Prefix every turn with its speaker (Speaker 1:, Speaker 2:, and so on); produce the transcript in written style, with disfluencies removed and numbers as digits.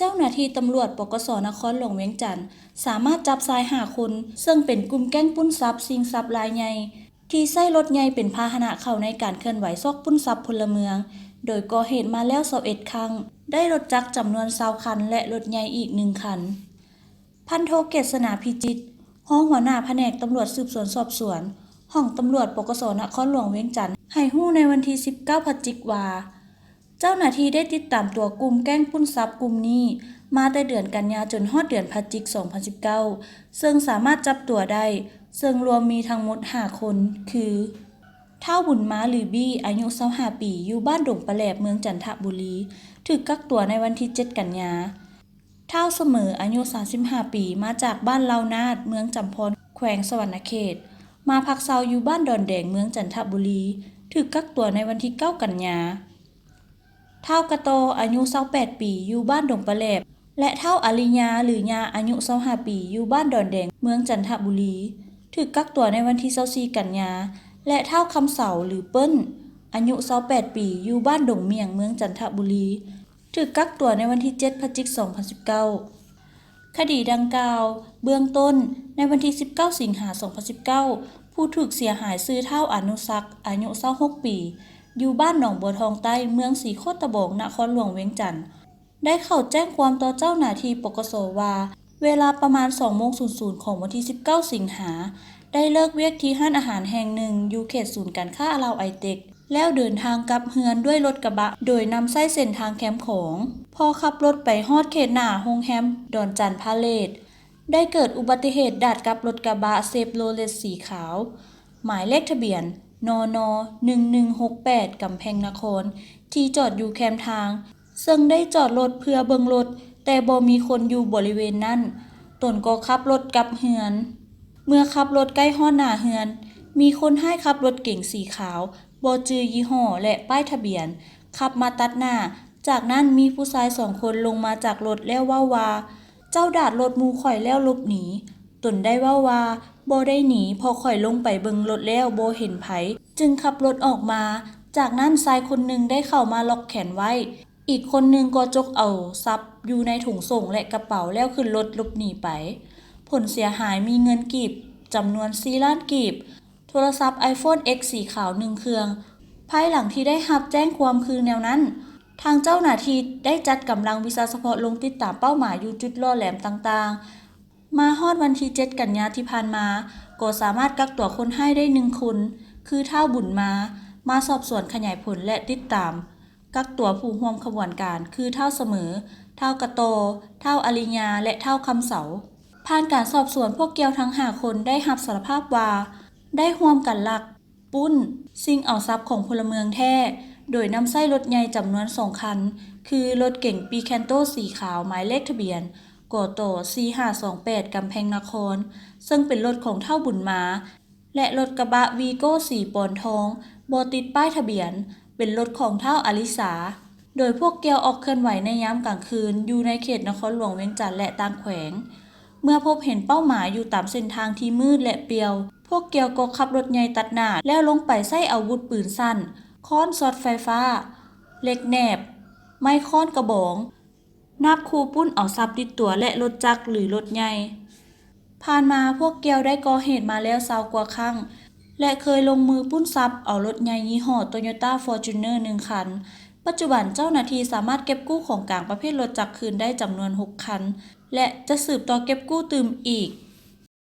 Speaker 1: จ้าหน้าที่ตำรวจปกส.นครหลวงเวียงจันทน์สามารถจับชาย5 คนซึ่งเป็นกลุ่มแก๊งปล้นทรัพย์ชิงทรัพย์รายใหญ่ที่ใช้รถใหญ่เป็นพาหนะเข้าในการเคลื่อนไหวซอกปล้นทรัพย์พลเมืองโดยก่อเหตุมาแล้ว21 ครั้งได้รถจักรจำนวน20 คันและรถใหญ่อีก1 คันพันโทเกษณาพิจิตรห้องหัวหน้าแผนกตำรวจสืบสวนสอบสวนห้องตำรวจปกส.นครหลวงเวียงจันทน์ให้รู้ในวันที่19 พฤศจิกายนเจ้าหน้าที่ได้ติดตามตัวกลุ่มแก๊งปล้นทรัพย์กลุ่มนี้มาแต่เดือนกันยายนจนฮอดเดือนพฤศจิกายน 2019 ซึ่งสามารถจับตัวได้ซึ่งรวมมีทั้งหมด5 คนคือเฒ่าบุญมาหรือบี้อายุ25 ปีอยู่บ้านดงปะแหลบเมืองจันทบุรีถูกกักตัวในวันที่7 กันยายนเฒ่าเสมออายุ35 ปีมาจากบ้านเลานาดเมืองจำพรแขวงสวรรณเขตมาพักเซาอยู่บ้านดอนแดงเมืองจันทบุรีถูกกักตัวในวันที่9 กันยายนเฒ่ากะโตอายุ28 ปีอยู่บ้านดงปะแหลบและเฒ่าอาริญาหรือยาอายุ25 ปีอยู่บ้านดอนแดงเมืองจันทบุรีถูกกักตัวในวันที่24 กันยายนและเฒ่าคำเสาหรือเปิ้ลอายุ28 ปีอยู่บ้านดงเมียงเมืองจันทบุรีถูกกักตัวในวันที่7 พฤศจิกายน 2019คดีดังกล่าวเบื้องต้นในวันที่19 สิงหาคม 2019ผู้ถูกเสียหายชื่อเฒ่าอนุศักดิ์อายุ26 ปีอยู่บ้านหนองบัวทองใต้เมืองศรีโคตบงนครหลวงเวียงจันทน์ได้เข้าแจ้งความต่อเจ้าหน้าที่ปกส.ว่าเวลาประมาณ 20:00 ของวันที่19 สิงหาคมได้เลิกเวียกที่ร้านอาหารแห่งหนึ่งอยู่เขตศูนย์การค้าลาวไอเต็กแล้วเดินทางกลับเฮือนด้วยรถกระบะโดยนำใช้เส้นทางแคมป์ของพอขับรถไปฮอดเขตหน้าโรงแรมดอนจันทร์พาเลสได้เกิดอุบัติเหตุดาดกับรถกระบะเชฟโรเลตสีขาวหมายเลขทะเบียนนน1168กำแพงนครที่จอดอยู่แคมทางซึ่งได้จอดรถเพื่อเบิ่งรถแต่บ่มีคนอยู่บริเวณนั้นตนก็ขับรถกลับเฮือนเมื่อขับรถใกล้ฮอดหน้าเฮือนมีคนให้ขับรถเก๋งสีขาวบ่จื่อยี่ห้อและป้ายทะเบียนขับมาตัดหน้าจากนั้นมีผู้ชาย2 คนลงมาจากรถแล้วเว้าว่าเจ้าดาดรถหมู่ข่อยแล้วหลบหนีตนได้เว้าว่าบ่ได้หนีเพราะข่อยลงไปเบิ่งรถแล้วบ่เห็นไผจึงขับรถออกมาจากนั้นชายคนหนึ่งได้เข้ามาล็อกแขนไว้อีกคนหนึ่งก็จกเอาทรัพย์อยู่ในถุงส่งและกระเป๋าแล้วขึ้นรถหลบหนีไปผลเสียหายมีเงินกีบจำนวน4 ล้านกีบโทรศัพท์ iPhone X สีขาว1 เครื่องภายหลังที่ได้รับแจ้งความคือแนวนั้นทางเจ้าหน้าที่ได้จัดกำลังวิชาเฉพาะลงติดตามเป้าหมายอยู่จุดล่อแหลมต่างๆมาฮอดวันที่7 กันยายนที่ผ่านมาก็สามารถกักตัวคนให้ได้1 คนคือเฒ่าบุญมาสอบสวนขยายผลและติดตามกักตัวผู้ร่วมขบวนการคือเฒ่าเสมอเฒ่ากะโตเฒ่าอาริญาและเฒ่าคำเสาผ่านการสอบสวนพวกเกี่ยวทั้ง5 คนได้รับสารภาพว่าได้ร่วมกันลักปุ้นชิงเอาทรัพย์ของพลเมืองแท้โดยนำใช้รถใหญ่จำนวน2 คันคือรถเก๋งปีแคนโตสีขาวหมายเลขทะเบียนกโต4528กำแพงนครซึ่งเป็นรถของเฒ่าบุญมาและรถกระบะวีโก้สีปอนทองบ่ติดป้ายทะเบียนเป็นรถของเฒ่าอลิสาโดยพวกเกี่ยวออกเคลื่อนไหวในยามกลางคืนอยู่ในเขตนครหลวงเวียงจันทน์และต่างแขวงเมื่อพบเห็นเป้าหมายอยู่ตามเส้นทางที่มืดและเปลี่ยวพวกเกี่ยวก็ขับรถใหญ่ตัดหน้าแล้วลงไปใช้อาวุธปืนสั้นค้อนช็อตไฟฟ้าเหล็กแหนบไม้ค้อนกระบองนาบคูปุ้นเอาทรัพย์ติดตัวและรถจักรหรือรถใหญ่ผ่านมาพวกเกี่ยวได้ก่อเหตุมาแล้ว20 กว่าครั้งและเคยลงมือปล้นทรัพย์เอารถใหญ่ยี่ห้อ Toyota Fortuner 1 คันปัจจุบันเจ้าหน้าที่สามารถเก็บกู้ของกลางประเภทรถจักรคืนได้จำนวน6 คันและจะสืบต่อเก็บกู้ตืมอีก